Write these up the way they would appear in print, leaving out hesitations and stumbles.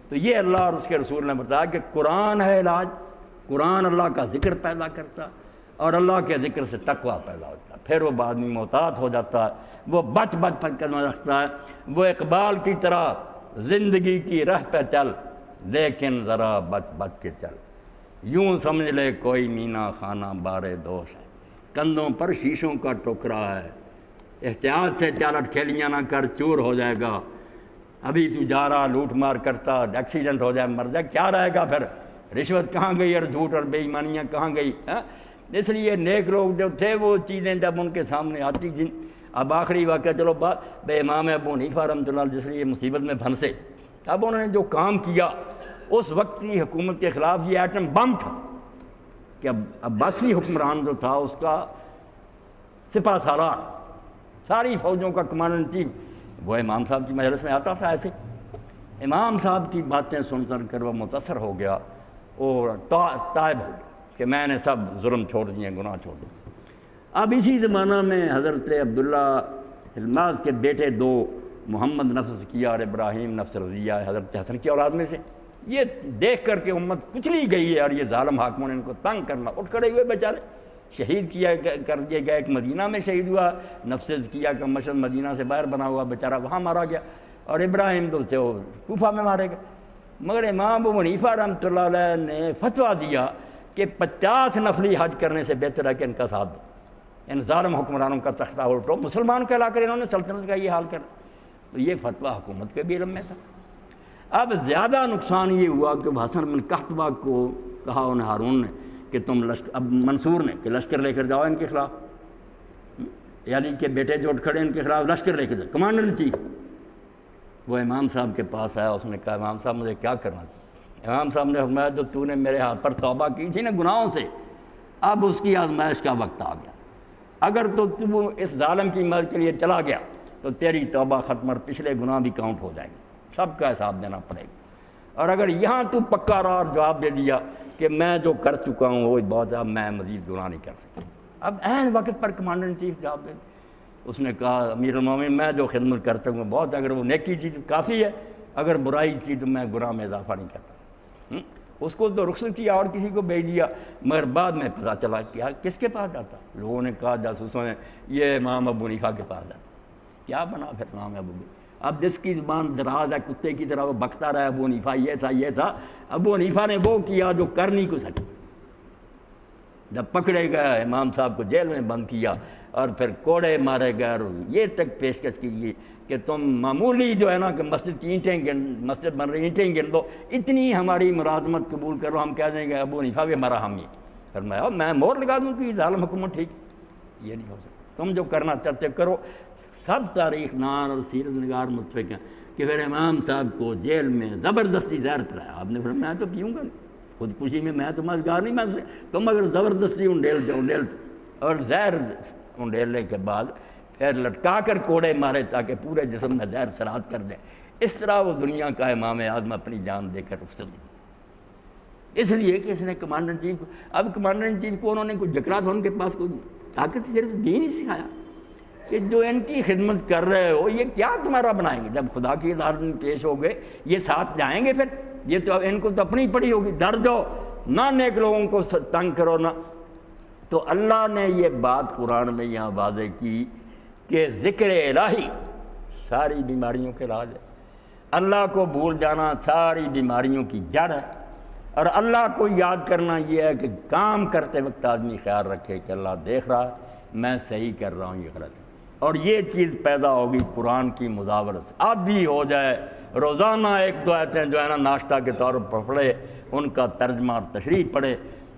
تو یہ اللہ اور اس کے رسول نے بتایا کہ قرآن ہے علاج، قرآن اللہ کا ذکر پیدا کرتا اور اللہ کے ذکر سے تقویٰ پیدا ہوتا ہے، پھر وہ آدمی محتاط ہو جاتا ہے، وہ بچ پر قدم رکھتا ہے، وہ اقبال کی طرح زندگی کی راہ پہ چل لیکن ذرا بچ کے چل، یوں سمجھ لے کوئی مینا خانہ بارے دوش ہے، کندھوں پر شیشوں کا ٹوکرا ہے، احتیاط سے چل اٹکھیلیاں نہ کر چور ہو جائے گا، ابھی تو جا رہا لوٹ مار کرتا ایکسیڈنٹ ہو جائے مر جائے، کیا رہے گا پھر؟ رشوت کہاں گئی اور جھوٹ اور بے ایمانیاں کہاں گئی؟ اس لیے نیک لوگ جو تھے وہ چیزیں جب ان کے سامنے آتی جن اب آخری واقعہ چلو بے امام ابو حنیفہ رحمۃ اللہ علیہ جس لیے مصیبت میں پھنسے، اب انہوں نے جو کام کیا اس وقت کی حکومت کے خلاف یہ ایٹم بم تھا کہ اب عباسی حکمران جو تھا اس کا سپہ سالار ساری فوجوں کا کمانڈر ان چیف وہ امام صاحب کی مجلس میں آتا تھا، ایسے امام صاحب کی باتیں سن کر وہ متاثر ہو گیا اور تائب ہو گیا کہ میں نے سب ظلم چھوڑ دیے، گناہ چھوڑ دیے۔ اب اسی زمانہ میں حضرت عبداللہ الماز کے بیٹے دو محمد نفس زکیہ اور ابراہیم نفس رضیہ حضرت حسن کی اولاد میں سے، یہ دیکھ کر کے امت کچلی گئی ہے اور یہ ظالم حاکموں نے ان کو تنگ کرنا، اٹھ کھڑے ہوئے بیچارے، شہید کر دیا گیا، ایک مدینہ میں شہید ہوا، نفس زکیہ کا مشہد مدینہ سے باہر بنا ہوا بیچارہ وہاں مارا گیا، اور ابراہیم تو سے وہ کوفہ میں مارے گئے۔ مگر امام ابو حنیفہ رحمۃ اللہ علیہ نے فتویٰ دیا کہ 50 نفلی حج کرنے سے بہتر ہے کہ ان کا ساتھ دو، ان ظالم حکمرانوں کا تختہ الٹو، مسلمان کہلا کر انہوں نے سلطنت کا یہ حال کر، تو یہ فتویٰ حکومت کے بھی علم میں تھا۔ اب زیادہ نقصان یہ ہوا کہ حسن بن قحطبہ کو کہا انہیں ہارون نے کہ تم اب منصور نے کہ لشکر لے کر جاؤ ان کے خلاف، یعنی کہ بیٹے جو اٹھ کھڑے ان کے خلاف لشکر لے کے جاؤ، کمانڈر ان چیف۔ وہ امام صاحب کے پاس آیا، اس نے کہا امام صاحب مجھے کیا کرنا چاہیے؟ امام صاحب نے فرمایا جو تو نے میرے ہاتھ پر توبہ کی تھی نا گناہوں سے، اب اس کی آزمائش کا وقت آ گیا، اگر تو اس ظالم کی مدد کے لیے چلا گیا تو تیری توبہ ختم اور پچھلے گناہ بھی کاؤنٹ ہو جائیں گے، سب کا حساب دینا پڑے گا، اور اگر یہاں تو پکا رہا اور جواب دے دیا کہ میں جو کر چکا ہوں وہ بہت ہے، میں مزید گناہ نہیں کر سکتا، اب عین وقت پر کمانڈر ان چیف جواب دے۔ اس نے کہا امیر المومنین میں جو خدمت کرتا ہوں بہت، اگر وہ نیکی چیز کافی ہے، اگر برائی چیز تو میں گناہ میں اضافہ نہیں کرتا۔ اس کو تو رخصت کیا اور کسی کو بھیج دیا، مگر بعد میں پتہ چلا کیا کس کے پاس جاتا، لوگوں نے کہا جاسوسوں نے یہ امام ابو حنیفہ کے پاس جاتا، کیا بنا پھر امام ابو حنیفہ؟ اب جس کی زبان دراز ہے کتے کی طرح وہ بکتا رہا ابو حنیفہ یہ تھا، ابو حنیفہ نے وہ کیا جو کر نہیں کو سکے، جب پکڑے گئے امام صاحب کو جیل میں بند کیا اور پھر کوڑے مارے گئے، اور یہ تک پیشکش کی گئی کہ تم معمولی جو ہے نا کہ مسجد کی مسجد بن رہی اینٹیں گن دو، اتنی ہماری ملازمت قبول کرو، ہم کہہ دیں گے ابو حنیفہ بھی ہمارا حامی، فرمایا میں مور لگا دوں کہ ظالم حکومت ٹھیک، یہ نہیں ہو سکتا، تم جو کرنا چاہتے کرو۔ سب تاریخ نان اور سیرت نگار متفق ہیں کہ پھر امام صاحب کو جیل میں زبردستی زہر پلایا، آپ نے فرمایا میں تو پیوں گا نہیں، خودکشی میں میں تو مددگار نہیں بن سکتا، تم اگر زبردستی انڈیل اور زہر انڈیلنے کے بعد پھر لٹکا کر کوڑے مارے تاکہ پورے جسم میں زہر سرات کر دیں، اس طرح وہ دنیا کا امام اعظم اپنی جان دے کر رخصت دی، اس لیے کہ اس نے کمانڈر ان چیف کو، اب کمانڈر ان چیف کو انہوں نے کوئی جکڑا تھا، ان کے پاس کوئی طاقت صرف دین ہی سکھایا کہ جو ان کی خدمت کر رہے ہو یہ کیا تمہارا بنائیں گے، جب خدا کی عدالت میں پیش ہو گئے یہ ساتھ جائیں گے، پھر یہ تو ان کو تو اپنی پڑی ہوگی، ڈر جاؤ نہ نیک لوگوں کو تنگ کرو نہ۔ تو اللہ نے یہ بات قرآن میں یہاں واضح کی کہ ذکر الہی ساری بیماریوں کے علاج ہے، اللہ کو بھول جانا ساری بیماریوں کی جڑ ہے، اور اللہ کو یاد کرنا یہ ہے کہ کام کرتے وقت آدمی خیال رکھے کہ اللہ دیکھ رہا ہے، میں صحیح کر رہا ہوں یہ غلط ہے، اور یہ چیز پیدا ہوگی قرآن کی مزاورت، اب بھی ہو جائے روزانہ ایک دو آیتیں جو ہے نا ناشتہ کے طور پر پڑھے، ان کا ترجمہ اور تشریح پڑھے،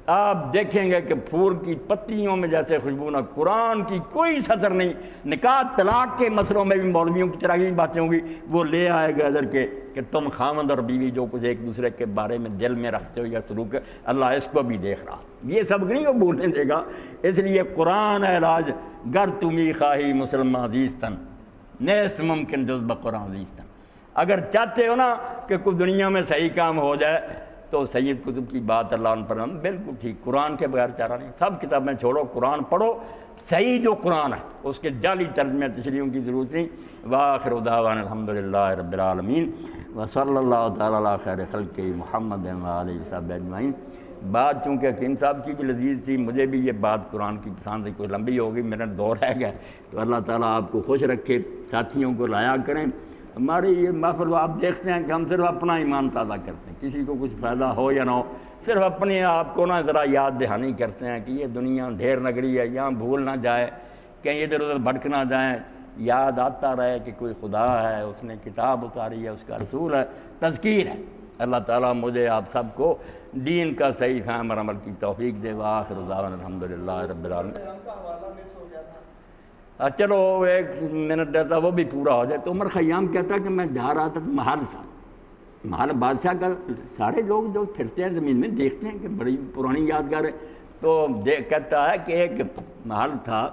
آپ دیکھیں گے کہ پھول کی پتیوں میں جیسے خوشبو نہ، قرآن کی کوئی سطر نہیں، نکاح طلاق کے مسئلوں میں بھی مولویوں کی طرح کی باتیں ہوں گی، وہ لے آئے گا ادھر کے کہ تم خاوند اور بیوی جو کچھ ایک دوسرے کے بارے میں دل میں رکھتے ہو یا سلوک ہے، اللہ اس کو بھی دیکھ رہا، یہ سب نہیں وہ بھولنے دے گا، اس لیے قرآن ہے علاج، گر تمی خواہی مسلمان عزیزتن نیست ممکن جز بقرآن عزیزتن، اگر چاہتے ہو نا کہ کچھ دنیا میں صحیح کام ہو جائے تو سید قطب کی بات اللہ عنہ پر بالکل ٹھیک، قرآن کے بغیر چارہ نہیں، سب کتابیں چھوڑو، قرآن پڑھو، صحیح جو قرآن ہے اس کے جعلی ترجمے تشریحوں کی ضرورت نہیں۔ وآخر دعوانا الحمدللہ رب العالمین وصلی اللہ تعالیٰ علی خیر خلقہ محمد وآلہ وصحبہ اجمعین۔ بات چونکہ حکیم صاحب کی بھی لذیذ تھی، مجھے بھی یہ بات قرآن کی پسند ہے، کوئی لمبی ہوگی، میرا دور رہ گیا، تو اللہ تعالیٰ آپ کو خوش رکھے، ساتھیوں کو لایا کریں۔ ہماری یہ محفل آپ دیکھتے ہیں کہ ہم صرف اپنا ایمان تازہ کرتے ہیں، کسی کو کچھ فائدہ ہو یا نہ ہو، صرف اپنے آپ کو نا ذرا یاد دہانی کرتے ہیں کہ یہ دنیا ڈھیر نگری ہے، یہاں بھول نہ جائے، کہیں ادھر ادھر بھٹک نہ جائیں، یاد آتا رہے کہ کوئی خدا ہے، اس نے کتاب اتاری ہے، اس کا رسول ہے، تذکیر ہے۔ اللہ تعالیٰ مجھے آپ سب کو دین کا صحیح فہم اور عمل کی توفیق دے۔ وآخر دعوانا الحمدللہ رب العالمین۔ چلو ایک منٹ رہتا وہ بھی پورا ہو جائے۔ تو عمر خیام کہتا کہ میں جا رہا تھا تو محل تھا، محل بادشاہ کا، سارے لوگ جو پھرتے ہیں زمین میں دیکھتے ہیں کہ بڑی پرانی یادگار ہے، تو کہتا ہے کہ ایک محل تھا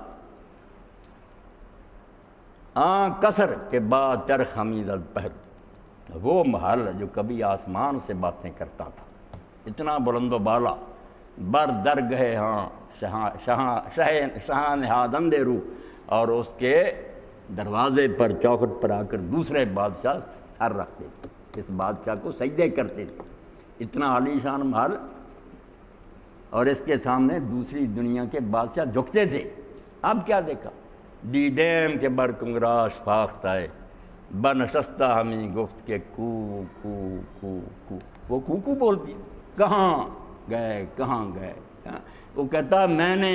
کسر کے بعد چرخ حمید الپہر، وہ محل جو کبھی آسمان سے باتیں کرتا تھا، اتنا بلند و بالا، بر درگہ ہاں شاہ نہاد اندے رو، اور اس کے دروازے پر چوکھٹ پر آ کر دوسرے بادشاہ سر رکھتے تھے، اس بادشاہ کو سجدے کرتے تھے، اتنا عالی شان محل، اور اس کے سامنے دوسری دنیا کے بادشاہ جھکتے تھے۔ اب کیا دیکھا؟ دیدیم کے بر کنگراش فاختہ ہے بنشستہ ہمیں گفت کے کو کو کو کو، وہ کو بولتی، کہاں گئے کہاں گئے؟ وہ کہتا میں نے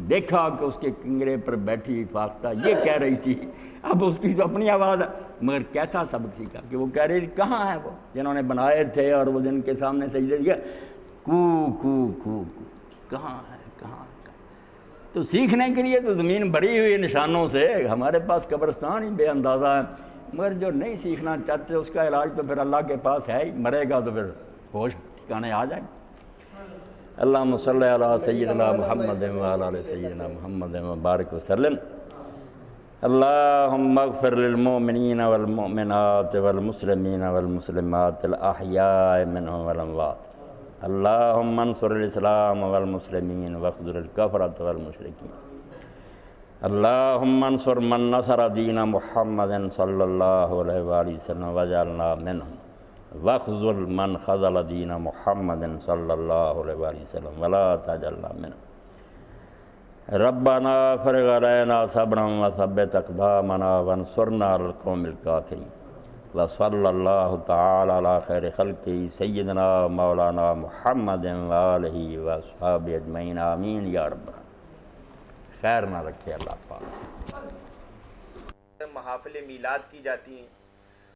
دیکھا کہ اس کے کنگرے پر بیٹھی فاختہ یہ کہہ رہی تھی، اب اس کی تو اپنی آواز ہے، مگر کیسا سبق سیکھا کہ وہ کہہ رہی تھی کہاں ہے وہ جنہوں نے بنائے تھے اور وہ جن کے سامنے سجدے کیا، کو کو کو کو، کہاں ہے کہاں؟ تو سیکھنے کے لیے تو زمین بھری ہوئی نشانوں سے، ہمارے پاس قبرستان ہی بے اندازہ ہے، مگر جو نہیں سیکھنا چاہتے اس کا علاج تو پھر اللہ کے پاس ہے ہی، مرے گا تو پھر ہوش ٹھکانے آ جائیں۔ اللہم صلی علی سیدنا محمد وعلی آل سیدنا محمد وبارک وسلم۔ اللہم اغفر للمؤمنین والمؤمنات والمسلمین والمسلمات الاحیاء منهم والاموات۔ اللہم انصر الاسلام والمسلمین واخذل الکفرۃ والمشرکین۔ اللہم انصر من نصر دین محمد صلی اللہ علیہ وآلہ وسلم واجعلنا منہم، واخذل من خذل دین محمد صلی اللہ علیہ وآلہ وسلم ولا تجعلنا منہم۔ ربنا فرغ علینا صبرا وثبت اقدامنا وانصرنا علی القوم الکافرین۔ وصلی اللہ تعالی علی خیر خلقہ سیدنا مولانا محمد وآلہ واصحابہ اجمعین آمین یا رب العالمین۔ خیر نہ رکھے اللہ پاک۔ محافل میلاد کی جاتی ہیں،